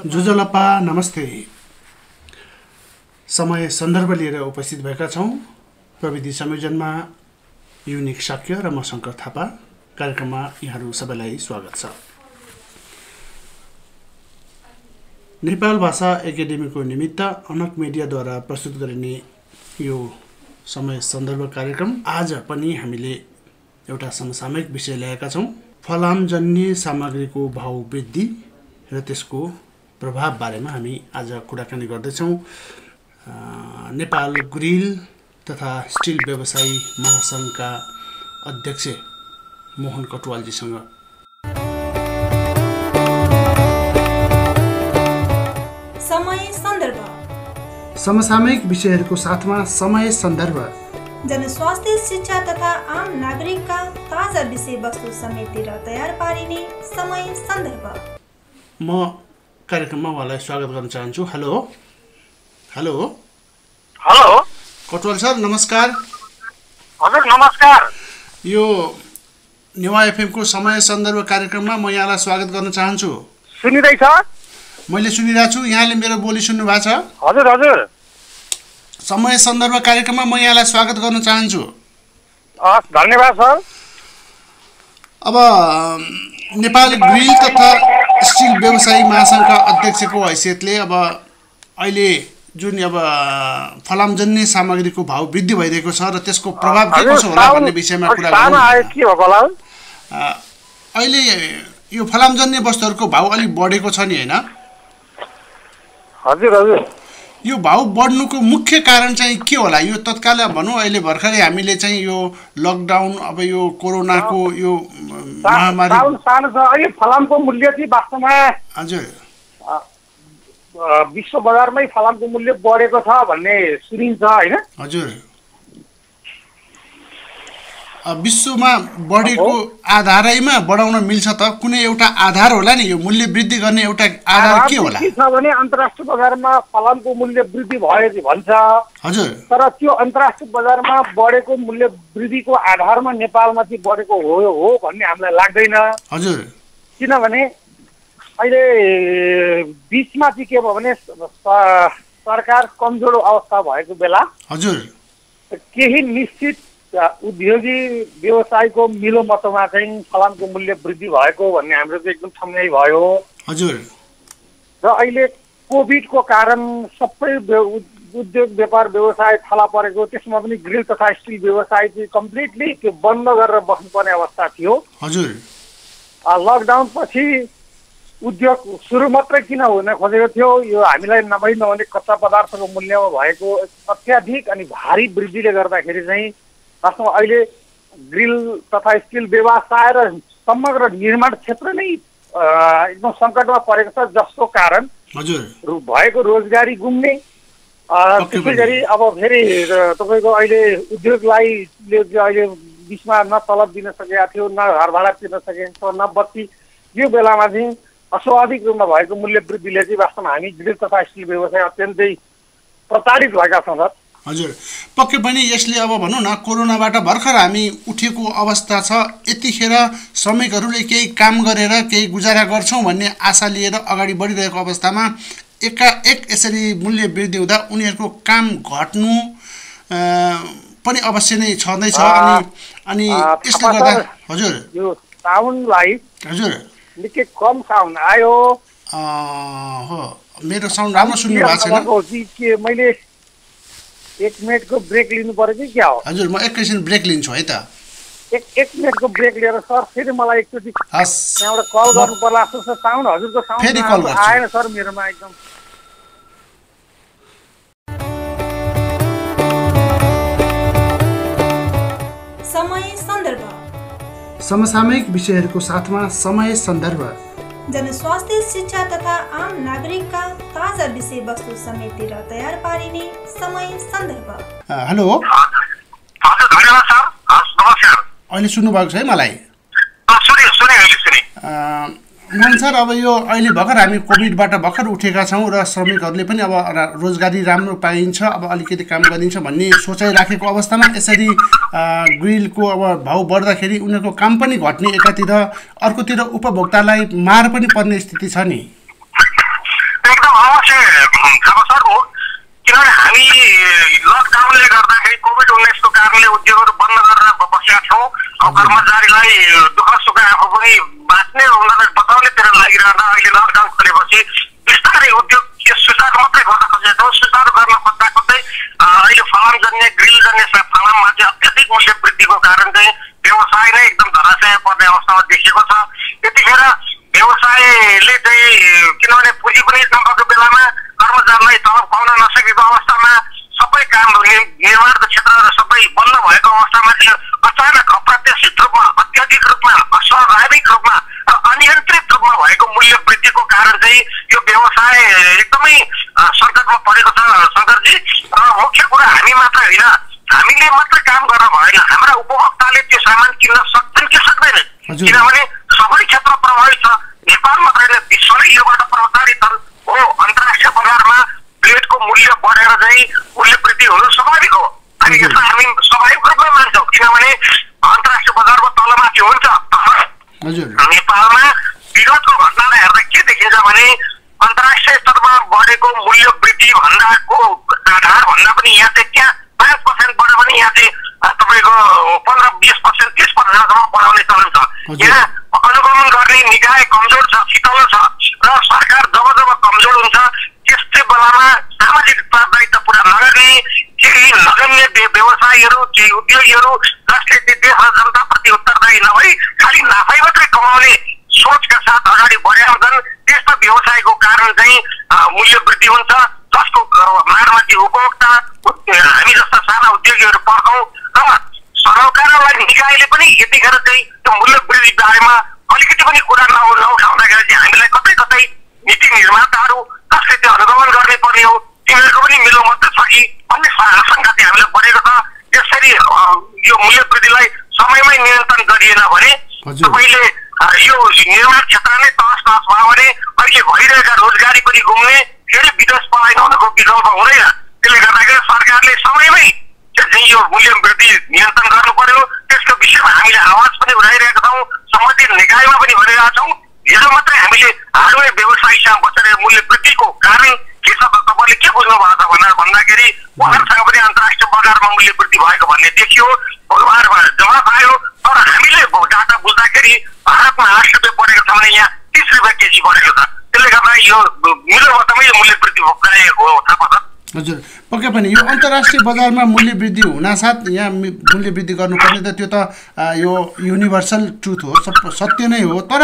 जुजलप्पा नमस्ते। समय सन्दर्भ लिएर उपस्थित भएका छौं। प्रविधि संयोजनमा युनिक शाक्य र म शंकर थापा। कार्यक्रममा यहाँहरू सबैलाई स्वागत छ। नेपाल भाषा एकाडेमीको निमित्त अनक मिडियाद्वारा प्रस्तुत गरिने यो समय सन्दर्भ कार्यक्रम आज पनि हामीले एउटा समसामयिक विषय ल्याएका छौं। फलामजन्य सामग्रीको भाव वृद्धि र त्यसको प्रभाव बारेमा हामी आज कुराकानी गर्दैछौं। नेपाल ग्रिल तथा स्टिल व्यवसायी महासंघका अध्यक्ष मोहन कटुवालजीसँग। समय सन्दर्भ समसामयिक विषयहरूको साथमा समय सन्दर्भ, जनस्वास्थ्य, शिक्षा तथा आम नागरिकका ताजा विषयवस्तु समेटेर तयार पारिने समय सन्दर्भ। म कार्यक्रममा उहाँलाई स्वागत गर्न चाहन्छु। Hello hello hello Katuwal sir, नमस्कार। हजुर नमस्कार। यो नेवा एफएम को समय सन्दर्भ कार्यक्रममा म यहाँलाई स्वागत गर्न चाहन्छु। सुनिँदैछ? मैले सुनिरहेको छु। यहाँले मेरो बोली सुन्नु भएको छ? हजुर हजुर। समय सन्दर्भ कार्यक्रममा म यहाँलाई स्वागत गर्न चाहन्छु। धन्यवाद सर। अब नेपाल ग्रिल तथा स्टिल व्यवसायी महासंघका अध्यक्षको हैसियतले अब अहिले जुन अब फलामजन्य सामग्रीको भाव वृद्धि भइरहेको छ र त्यसको प्रभाव के कसो होला भन्ने विषयमा कुरा गरौँ। अहिले यो फलामजन्य वस्तुहरूको भाव अलिक बढेको छ नि, हैन? हजुर हजुर। यो भाव बढ्नुको मुख्य कारण चाहिँ के होला? यो तत्काल भनौँ, अहिले भर्खरै हामीले चाहिँ यो लकडाउन, अब यो कोरोनाको यो महामारी सानो छ। अहिले फलामको मूल्य चाहिँ वास्तवमा हजुर विश्व बजारमै फलामको मूल्य बढेको छ भन्ने सुनिन्छ, हैन? हजुर। विश्वमा बढेको आधारैमा बढाउन मिल्छ त? कुनै एउटा आधार होला नि? यो मूल्य वृद्धि गर्ने एउटा आधार के होला? के छ भने अन्तर्राष्ट्रिय बजारमा फलामको मूल्य वृद्धि भयो भन्छ। हजुर। तर त्यो अन्तर्राष्ट्रिय बजारमा बढेको मूल्य वृद्धिको आधारमा नेपालमा चाहिँ बढेको हो भन्ने हामीलाई लाग्दैन। हजुर। किनभने अहिले बीचमा चाहिँ के भयो भने सरकार कमजोर अवस्था भएको बेला हजुर केही निश्चित उद्योगी व्यवसायको मिलोमतोमा चाहिँ फलामको मूल्य वृद्धि भएको भन्ने हाम्रो चाहिँ एकदम ठम्याइ भयो। हजुर। र अहिले कोभिडको कारण सबै उद्योग व्यापार व्यवसाय थला परेको, त्यसमा पनि ग्रिल तथा स्टिल व्यवसाय चाहिँ कम्प्लिटली त्यो बन्द गरेर बस्नुपर्ने अवस्था थियो। हजुर। लकडाउन पछि उद्योग सुरु मात्रै किन हुन खोजेको थियो, यो हामीलाई नभने कच्चा पदार्थको मूल्यमा भएको अत्याधिक अनि भारी वृद्धिले गर्दाखेरि चाहिँ वास्तवमा अहिले ग्रिल तथा स्टिल व्यवसाय र समग्र निर्माण क्षेत्र नै एकदम सङ्कटमा परेको छ, जसको कारण हजुर भएको रोजगारी गुम्ने, त्यसै गरी अब फेरि तपाईँको अहिले उद्योगलाई अहिले बिचमा न तलब दिन सकेका थियो, न घर भाडा तिर्न सकेको छ, न बत्ती। यो बेलामा चाहिँ अस्वाभाविक रूपमा भएको मूल्य वृद्धिले चाहिँ वास्तवमा हामी ग्रिल तथा स्टिल व्यवसाय अत्यन्तै प्रताडित भएका छौँ सर। हजुर, पक्कै पनि यसले अब भनौँ न कोरोनाबाट भर्खर हामी उठेको अवस्था छ। यतिखेर श्रमिकहरूले केही काम गरेर केही गुजारा गर्छौँ भन्ने आशा लिएर अगाडि बढिरहेको अवस्थामा एकाएक यसरी मूल्य वृद्धि हुँदा उनीहरूको काम घट्नु पनि अवश्य नै छँदैछ। अनि यसले गर्दा हजुर यो साउन्डलाई हजुर निकै कम साउन्ड आयो। हो, मेरो साउन्ड राम्रो सुन्नु भएको छैन। मैले 1 मिनटको ब्रेक लिनु पर्यो कि क्या हो? हजुर, म एकैछिन ब्रेक लिन्छु है त। एक मिनटको ब्रेक लिएर सर फेरि मलाई एकचोटि त्यहाँबाट कल गर्नु पर्ला जस्तो छ। साउन्ड हजुरको साउन्ड आएन सर मेरोमा एकदम। समय सन्दर्भ समसामयिक विषयहरूको साथमा समय सन्दर्भ, जनस्वास्थ्य, शिक्षा तथा आम नागरिकका ताजा विषयवस्तु समेटेर तयार पारिने समय सन्दर्भ। हेलो हजुर, धन्यवाद सर। नमस्कार। अहिले सुन्नु भएको छ है मलाई? सुने। मोहन सर, अब यो अहिले भर्खर हामी कोभिडबाट भर्खर उठेका छौँ र श्रमिकहरूले पनि अब रोजगारी राम्रो पाइन्छ, अब अलिकति काम गरिन्छ भन्ने सोचाइ राखेको अवस्थामा यसरी ग्रिलको अब भाउ बढ्दाखेरि उनीहरूको काम पनि घट्ने एकातिर, अर्कोतिर उपभोक्तालाई मार पनि पर्ने स्थिति छ नि। एकदम अवश्य सर हो, किनभने हामी लकडाउनले गर्दाखेरि कोभिड-19 को कारणले उद्योगहरू बन्द गरेर बसेका छौँ। कर्मचारीलाई दुःख सुख आफू पनि बाँच्ने उनीहरूलाई बचाउनेतिर लागिरहँदा अहिले लकडाउन खोलेपछि बिस्तारै उद्योग सुचारू मात्रै गर्न खोजेका छौँ। सुचारू गर्न खोज्दा खोज्दै अहिले फलामजन्य ग्रिलजन्य फलाममा चाहिँ अत्याधिक मूल्य वृद्धिको कारण चाहिँ व्यवसाय नै एकदम धराशय पर्ने अवस्थामा देखिएको छ। त्यतिखेर व्यवसायले चाहिँ किनभने पुँजी पनि नभएको बेलामा कर्मचारीलाई तलब पाउन नसकेको अवस्थामा सबै काम निर्माणको क्षेत्रहरू सबै बन्द भएको अवस्थामा चाहिँ अचानक अप्रत्याशित रूपमा अत्याधिक रूपमा अस्वाभाविक रूपमा अनियन्त्रित रूपमा भएको मूल्य वृद्धिको कारण चाहिँ यो व्यवसाय एकदमै सङ्कटमा परेको छ शङ्करजी। मुख्य कुरा हामी मात्र होइन, हामीले मात्र काम गर्न भएन, हाम्रा उपभोक्ताले त्यो सामान किन्न सक्छन् कि सक्दैनन्, किनभने सबै क्षेत्र प्रभावित छ। नेपाल मात्र होइन, विश्वले योबाट प्रभावित हो। अन्तर्राष्ट्रिय बजारमा ब्लेडको मूल्य बढेर चाहिँ मूल्य वृद्धि हुनु स्वाभाविक हो। अनि यसलाई हामी स्वाभाविक रूपमा मान्छौँ, किनभने अन्तर्राष्ट्रिय बजारमा तलमाथि हुन्छ। नेपालमा विगतको घटनालाई हेर्दा के देखिन्छ भने अन्तर्राष्ट्रिय स्तरमा बढेको मूल्य वृद्धि भन्दाको आधार भन्दा पनि यहाँ चाहिँ त्यहाँ 5% बढ्यो भने यहाँ चाहिँ तपाईँको 15-20%, 30%सम्म बढाउने चलन छ। यहाँ अनुगमन गर्ने निकाय कमजोर छ, शीतल छ र सरकार जब जब कमजोर हुन्छ त्यस्तै बेलामा सामाजिक उत्तरदायित्व पुरा नगर्ने केही नगण्य व्यवसायीहरू, केही उद्योगीहरू जसले देश र जनताप्रति उत्तरदायी नभई खालि नाफै मात्रै कमाउने सोचका साथ अगाडि बढेका हुन्छन्। त्यस्ता व्यवसायको कारण चाहिँ मूल्य वृद्धि हुन्छ, जसको मारमाथि उपभोक्ता हामी जस्ता साना उद्योगीहरू पर्छौँ। र सरकारलाई निकायले पनि यतिखेर चाहिँ त्यो मूल्य वृद्धि बारेमा अलिकति पनि कुरा नउठाउँदाखेरि चाहिँ हामीलाई कतै कतै नीति निर्माताहरू जसले त्यो अनुगमन गर्ने पर्ने हो तिनीहरूको पनि मिलो मात्र छ कि भन्ने आशंका चाहिँ हामीलाई बढेको छ। यसरी यो मूल्य वृद्धिलाई समयमै नियन्त्रण गरिएन भने तपाईँले यो निर्माण क्षेत्र नै तहस नहस भयो भने अहिले भइरहेका रोजगारी पनि गुम्ने, फेरि विदेश पलायन हुनुको विकल्प हुँदैन। त्यसले गर्दाखेरि सरकारले समयमै चाहिँ यो मूल्य वृद्धि नियन्त्रण गर्नु पर्यो। त्यसको विषयमा हामीले आवाज पनि उठाइरहेका छौँ, सम्बन्धित निकायमा पनि भनिरहेका छौँ। हिजो मात्रै हामीले हार्डवेयर व्यवसायीसँग बसेर मूल्य वृद्धिको कारण के छ त तपाईँले के बुझ्नु भएको छ भनेर भन्दाखेरि उहाँहरूसँग पनि अन्तर्राष्ट्रिय बजारमा मूल्य वृद्धि भएको भन्ने देखियो, उहाँहरूमा जवाफ आयो। तर हामीले डाटा बुझ्दाखेरि भारतमा 8 रुपियाँ बढेको छ भने यहाँ 30 रुपियाँ केजी बढेको छ। त्यसले गर्दा यो मिलोबटमै मूल्य वृद्धि भएको हो थाहा पर्छ। हजुर, पक्कै पनि यो अन्तर्राष्ट्रिय बजारमा मूल्य वृद्धि हुनासाथ यहाँ मूल्य वृद्धि गर्नुपर्ने त त्यो त यो युनिभर्सल ट्रुथ हो, सत्य नै हो। तर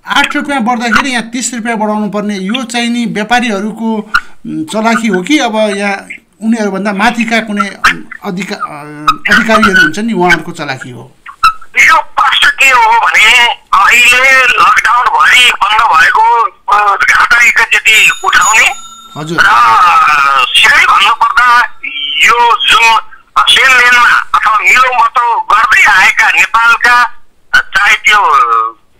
8 रुपियाँ बढ्दाखेरि यहाँ 30 रुपियाँ बढाउनु पर्ने यो चाहिँ नि व्यापारीहरूको चलाखी हो कि अब यहाँ उनीहरूभन्दा माथिका कुनै अधिकारीहरू हुन्छ नि उहाँहरूको चलाखी हो? यो प्रश्न के हो भने अहिले लकडाउन भरि बन्द भएको घाटा एकचोटि उठाउने र सिधै भन्नुपर्दा यो जुन लेनदेनमा अथवा मिलोमतो गर्दै आएका नेपालका चाहे त्यो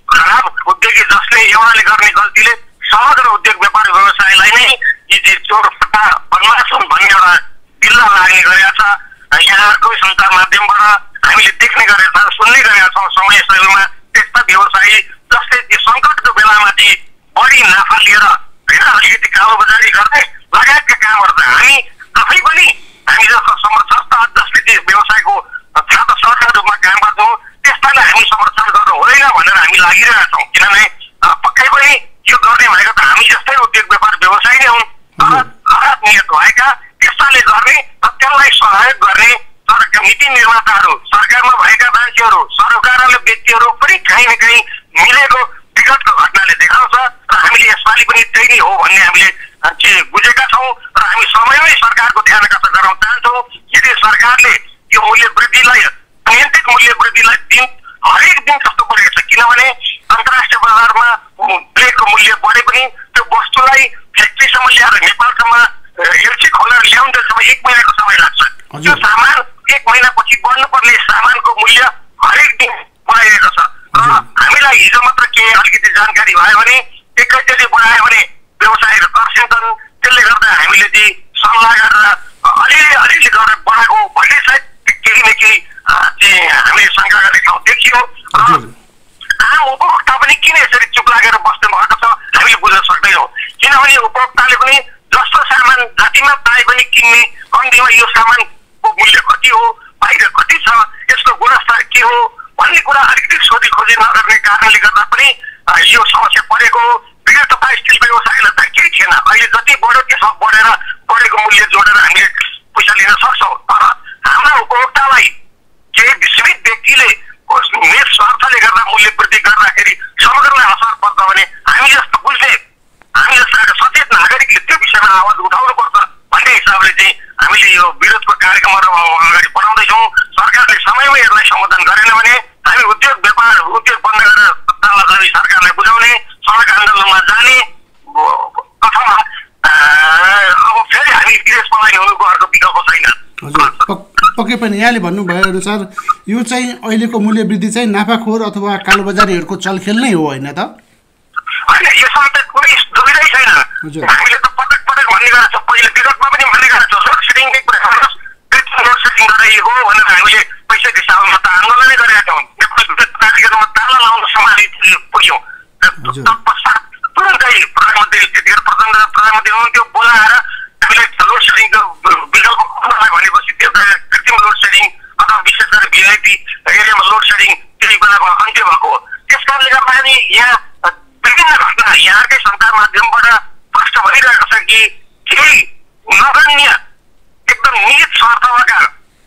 खराब उद्योगी जसले एउटाले गर्ने गल्तीले समग्र उद्योग व्यापार व्यवसायलाई नै यी चोरफटा बदमास हुन् भन्ने एउटा बिल्ला लाग्ने गरेका छ। यहाँको सञ्चार माध्यमबाट हामीले देख्ने गरेका छौँ, सुन्ने गरेका छौँ समय शैलीमा त्यस्ता व्यवसायी जसले त्यो सङ्कटको बेलामा चाहिँ बढी नाफा लिएर होइन अलिकति कालोबजारी गर्दै लगायतका कामहरू त हामी आफै पनि हामी जस्तो संस्था जसले त्यो व्यवसायको छात्र सहकारी रूपमा काम गर्छौँ त्यस्तालाई हामी समर्थन गर्नु हुँदैन भनेर हामी लागिरहेका छौँ। किनभने पक्कै पनि यो गर्ने भनेको त हामी जस्तै उद्योग व्यापार व्यवसाय नै हुन्, खराब नियत भएका त्यस्ताले गर्ने र त्यसलाई सहयोग गर्ने नीति निर्माताहरू, सरकारमा भएका मान्छेहरू, सरकारले व्यक्तिहरू पनि कहीँ न कहीँ मिलेको विगतको घटनाले देखाउँछ र हामीले यसपालि पनि त्यही नै हो भन्ने हामीले बुझेका छौँ र हामी समयमै सरकारको ध्यान आकर्षण गराउन चाहन्छौँ। यदि सरकारले यो मूल्य वृद्धिलाई नियन्त्रित मूल्य वृद्धिलाई हरेक दिन कस्तो बढेको छ, किनभने अन्तर्राष्ट्रिय बजारमा ब्लेडको मूल्य बढे पनि त्यो वस्तुलाई फ्याक्ट्रीसम्म ल्याएर नेपालसम्म एलसी खोलेर ल्याउन्जेलसम्म 1 महिनाको समय लाग्छ। त्यो सामान 1 महिनापछि बढ्नुपर्ने सामानको मूल्य हरेक दिन बढाइएको छ र हामीलाई हिजो मात्र के अलिकति जानकारी भयो भने एकैचोटि बढायो भने व्यवसायहरू तर्सिन्छन्। त्यसले गर्दा हामीले चाहिँ सल्लाह गरेर अलिअलि गरेर बढाएको भन्ने सायद केही न केही हामीले शङ्का गर्ने ठाउँ देखियो। आम उपभोक्ता पनि किन यसरी चुप लागेर बस्नु भएको छ हामीले बुझ्न सक्दैनौँ, किनभने उपभोक्ता हो, बाहिर कति छ, यसको गुणस्तर के हो भन्ने कुरा अलिकति सोधी खोजी नगर्ने कारणले गर्दा पनि यो समस्या परेको। विगत तपाईँ स्टिल व्यवसायलाई त केही थिएन, अहिले जति बढ्यो त्यसमा बढेको मूल्य जोडेर हामीले पैसा लिन सक्छौँ। तर हाम्रा उपभोक्तालाई केही विस्मित व्यक्तिले निज स्वार्थले गर्दा मूल्य वृद्धि गर्दाखेरि समग्रलाई असर पर्छ भने हामी जस्तो बुझ्ने, हामी जस्ता सचेत नागरिकले त्यो विषयमा आवाज उठाउनुपर्छ भन्ने हिसाबले चाहिँ हामीले यो विरोधको कार्यक्रमहरू अगाडि बढाउँदैछौँ। सरकारले समयमै यसलाई सम्बोधन गरेन भने हामी उद्योग बन्द गरेर सत्तालाई सरकारलाई बुझाउने, सडक आन्दोलनमा जाने अथवा अब फेरि हामी विदेश पलायन हुनुको अर्को विकल्प छैन। पक्कै पनि यहाँले भन्नुभयो अनुसार यो चाहिँ अहिलेको मूल्य वृद्धि चाहिँ नाफाखोर अथवा कालोबजारीहरूको चलखेल नै हो, होइन त? होइन, यसमा त कुनै दुविधै छैन। हामीले त पटक भन्ने गरेको छ, पहिले विगतमा पनि भन्ने गरेको छ, लोडसेडिङकै कुरा गर्नुहोस्, कृत्रिम लोडसेडिङ गराइएको हो भनेर हामीले पैसाको हिसाबमा त आन्दोलनै गरेका छौँ। कार्यक्रममा ताला लाउन समाज पुग्यौँ। तत्पश्चात तुरन्तै प्रधानमन्त्री हुनुहुन्थ्यो, बोलाएर हामीले लोडसेडिङको विकल्प खोज्नलाई भनेपछि त्यो कृत्रिम लोडसेडिङ अथवा विशेष गरेर भिआइपी एरियामा लोडसेडिङ त्यही बेलाको अन्त्य भएको हो। त्यस कारणले गर्दा पनि यहाँ विभिन्न घटना यहाँकै सञ्चार माध्यमबाट प्रष्ट भइरहेको छ कि केही नगण्य एकदम निज स्वार्थका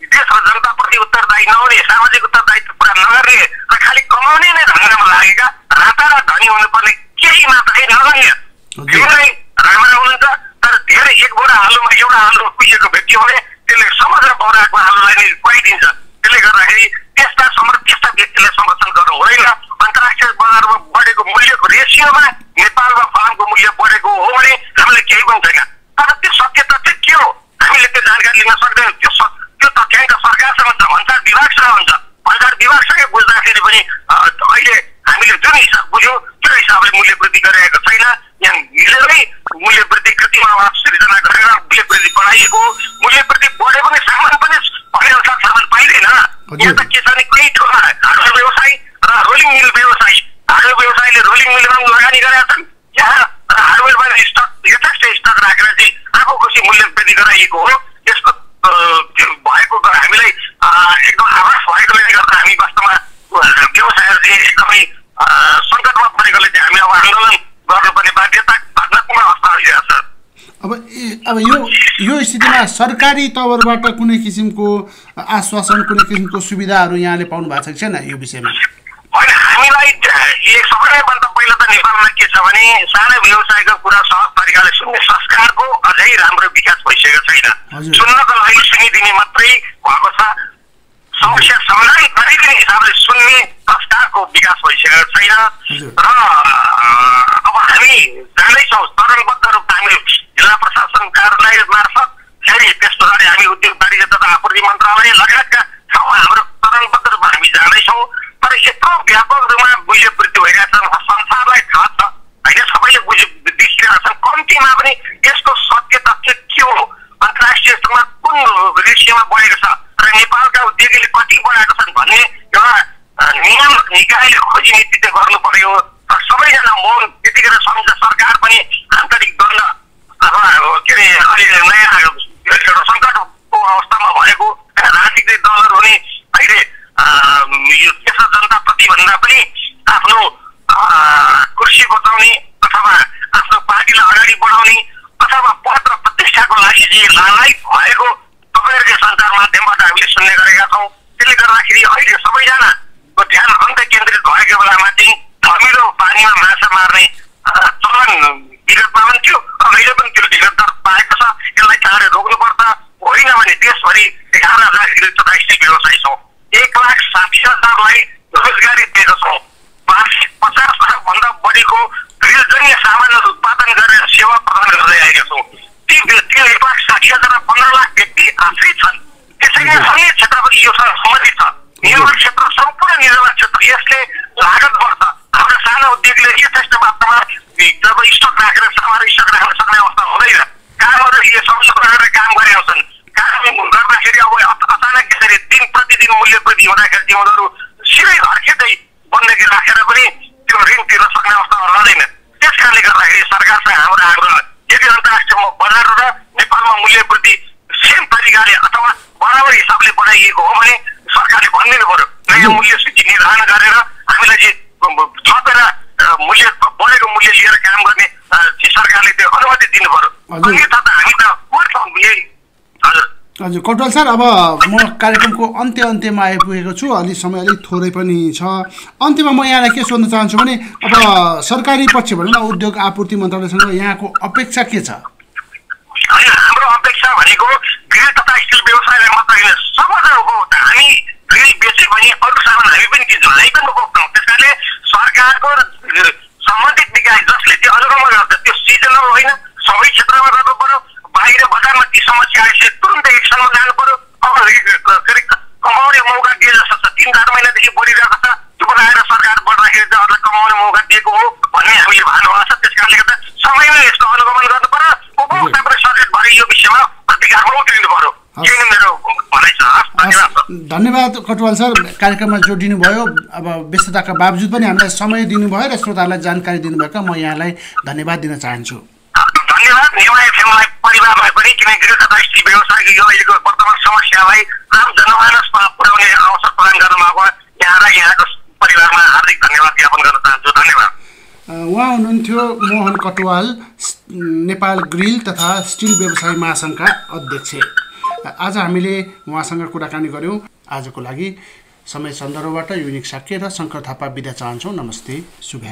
देश र जनताप्रति उत्तरदायी नहुने, सामाजिक उत्तरदायित्व पुरा नगर्ने र खालि कमाउने नै धन्दामा लागेका राता र धनी हुनुपर्ने केही मात्रै नगण्य धेरै राम्रा हुनुहुन्छ। तर धेरै एक बोरा आलुमा एउटा आलु कुहिएको व्यक्ति भने त्यसले समग्र बोराको आलुलाई नै खुवाइदिन्छ। त्यसले गर्दाखेरि त्यस्ता व्यक्तिलाई संरक्षण गर्नु हुँदैन। अन्तर्राष्ट्रिय बजारमा बढेको मूल्यको रेसियोमा नेपालमा फलामको मूल्य बढेको हो भने हामीले केही पनि छैन। तर त्यो सत्यता चाहिँ के हो हामीले त्यो जानकारी लिन सक्दैनौँ। त्यो तथ्याङ्क सरकारसँग छ, भन्सार विभागसँग हुन्छ। भन्सार विभागसँगै बुझ्दाखेरि पनि अहिले हामीले जुन हिसाब बुझ्यौँ त्यो हिसाबले मूल्य वृद्धि गरिरहेको छैन। यहाँ मिलेरै मूल्य वृद्धि कृत्रिम अभाव सिर्जना गरेर मूल्य वृद्धि बढाइएको, मूल्य वृद्धि बढे पनि सामान पनि भनेअनुसार सामान पाइँदैन। यहाँ त के छ भने केही ठुला हार्डवेयर व्यवसाय र रोलिङ मिल व्यवसाय, हार्डवेयर व्यवसायले रोलिङ मिलमा लगानी गरेका छन्, यहाँ हार्डवेयरमा स्टक यथेष्ट स्टक राखेर चाहिँ आफू खुसी मूल्य वृद्धि गराइएको हो। यसको भएको हामीलाई एकदम आभास भएकोले गर्दा हामी वास्तवमा व्यवसायहरू चाहिँ एकदमै सङ्कटमा परेकोले चाहिँ हामी अब आन्दोलन गर्नुपर्ने बाध्यतात्मक अवस्था आइरहेको छ। अब यो स्थितिमा सरकारी तवरबाट कुनै किसिमको आश्वासन, कुनै किसिमको सुविधाहरू यहाँले पाउनु भएको छ छैन यो विषयमा? होइन, हामीलाई सबैभन्दा पहिला त नेपालमा के छ भने सानो व्यवसायको कुरा सहज तरिकाले सुन्ने संस्कारको अझै राम्रो विकास भइसकेको छैन। सुन्नको लागि सुनिदिने मात्रै भएको छ। समस्या समाधान गरिदिने हिसाबले सुन्ने संस्कारको विकास भइसकेको छैन। र अब हामी जाँदैछौँ चरणबद्ध रूपमा हामी जिल्ला प्रशासन कार्यालय मार्फत, फेरि त्यस पछाडि हामी उद्योग वाणिज्य तथा आपूर्ति मन्त्रालय लगायतका ठाउँमा हाम्रो चरणबद्ध रूपमा हामी जाँदैछौँ। तर यत्रो व्यापक रूपमा मूल्य वृद्धि भइरहेको छ, संसारलाई थाहा छ होइन, सबैले देखिरहेका छन्। कम्तीमा पनि यसको सत्य तथ्य के हो, अन्तर्राष्ट्रिय स्तरमा कुन रेसियोमा बढेको छ र नेपालका उद्योगीले कति बढाएका छन् भन्ने एउटा नियम निकायले खोजी नीति चाहिँ गर्नु पर्यो। र सबैजना मौन त्यतिखेर सम्झ सरकार पनि आन्तरिक द्वन्द अथवा के अरे अहिले नयाँ एउटा सङ्कटको अवस्थामा भएको राजनीतिक दलहरू हुने अहिले यो देश र जनताप्रति भन्दा पनि आफ्नो कुर्सी बचाउने अथवा आफ्नो पार्टीलाई अगाडि बढाउने अथवा पद र प्रतिष्ठाको लागि चाहिँ लालायित भएको तपाईँहरूकै सञ्चार माध्यमबाट हामीले सुन्ने गरेका छौँ। त्यसले गर्दाखेरि अहिले सबैजनाको ध्यान अन्त केन्द्रित भएको बेलामा चाहिँ धमिलो पानीमा माछा मार्ने चलन विगतमा पनि थियो, अहिले पनि त्यो निरन्तर पाएको छ। यसलाई चाँडै रोक्नुपर्छ, होइन भने देशभरि 11,000 स्थिर व्यवसाय छौँ, 1,60,000लाई रोजगारी दिएको छौँ, वार्षिक 50 लाखभन्दा बढीको रेलजन्य सामानहरू उत्पादन गरेर सेवा प्रदान गर्दै आएका छौँ। ती 1,60,000 र 15 लाख व्यक्ति आश्रित छन्। त्यसैले अन्य क्षेत्र पनि यो सम्बन्धित छ। निर्माण क्षेत्र सम्पूर्ण निर्माण क्षेत्र यसले लागत बढ्छ। हाम्रो सानो उद्योगले यथेष्ट मात्रामा जब स्टक राखेर सामान स्टक राख्न सक्ने अवस्था हुँदैन। कामहरू यो संशोधन गरेर काम गरेका छन्। काम गर्दाखेरि अब अचानक यसरी दिन प्रतिदिन मूल्य वृद्धि हुँदाखेरि चाहिँ उनीहरू सिधै घरखेतै बन्दकी राखेर पनि त्यो ऋण तिर्न सक्ने अवस्था रहँदैन। त्यस कारणले गर्दाखेरि सरकारसँग हाम्रो आग्रह, यदि अन्तर्राष्ट्रिय बजार र नेपालमा मूल्य वृद्धि सेम तरिकाले अथवा बराबर हिसाबले बनाइएको हो भने सरकारले भनिदिनु पर्यो नयाँ मूल्य सूची निर्धारण गरेर हामीलाई चाहिँ थपेर मूल्य बढेको मूल्य लिएर काम गर्ने सरकारले त्यो अनुमति दिनु पर्यो अन्यथा त हामी त हजुर कटवाल सर, अब म कार्यक्रमको अन्त्यमा आइपुगेको छु। अलि समय अलिक थोरै पनि छ। अन्त्यमा म यहाँलाई के सोध्न चाहन्छु भने अब सरकारी पक्ष भनौँ न, उद्योग आपूर्ति मन्त्रालयसँग यहाँको अपेक्षा के छ? होइन, हाम्रो अपेक्षा भनेको ग्रिल तथा स्टिल व्यवसायलाई मात्र होइन, सबैजनाको हामी ग्रिल बेचे भने अरू सामान हामी पनि किन्छौँ, हामी पनि बोक्छौँ। त्यस कारणले सरकारको सम्बन्धित निकाय जसले त्यो अनुगमन गर्छ त्यो सिजनल होइन, सबै क्षेत्रमा गर्नु पर्यो। बाहिर बजारमा ती समस्या आएपछि तुरन्तै एक्सनमा जानु पर्यो। अब कमाउने मौका दिए जस्तो छ, 3-4 महिनादेखि बढिरहेको छ, त्यो बनाएर सरकार बढ्दाखेरि चाहिँ अरूलाई कमाउने मौका दिएको हो भन्ने हामीले भन्नुभएको छ। त्यस कारणले गर्दा समयमै यसको अनुगमन गर्नु पर्यो। उपभोक्ता पनि सचेत भएर यो विषयमा प्रतिकारमा उत्रिनु पर्यो। यही नै मेरो भनाइ छ। धन्यवाद कटवाल सर, कार्यक्रममा जोडिनु भयो। अब व्यस्तताका बावजुद पनि हामीलाई समय दिनुभयो र श्रोताहरूलाई जानकारी दिनुभएका म यहाँलाई धन्यवाद दिन चाहन्छु। धन्यवाद नेवा एफएमलाई परिवारलाई पनि, किनकि गृह तथा स्टिल व्यवसायको यो अहिलेको वर्तमान समस्यालाई आम जनमानसमा पुर्याउने अवसर प्रदान गर्नुभएको यहाँलाई यहाँको परिवारमा हार्दिक धन्यवाद ज्ञापन गर्न चाहन्छु। धन्यवाद। उहाँ हुनुहुन्थ्यो मोहन कटवाल, नेपाल ग्रिल तथा स्टिल व्यवसाय महासङ्घका अध्यक्ष। आज हामीले उहाँसँग कुराकानी गऱ्यौँ। आजको लागि समय सन्दर्भबाट युनिक साक्य र शङ्कर थापा बिदा चाहन्छौँ। नमस्ते, शुभ।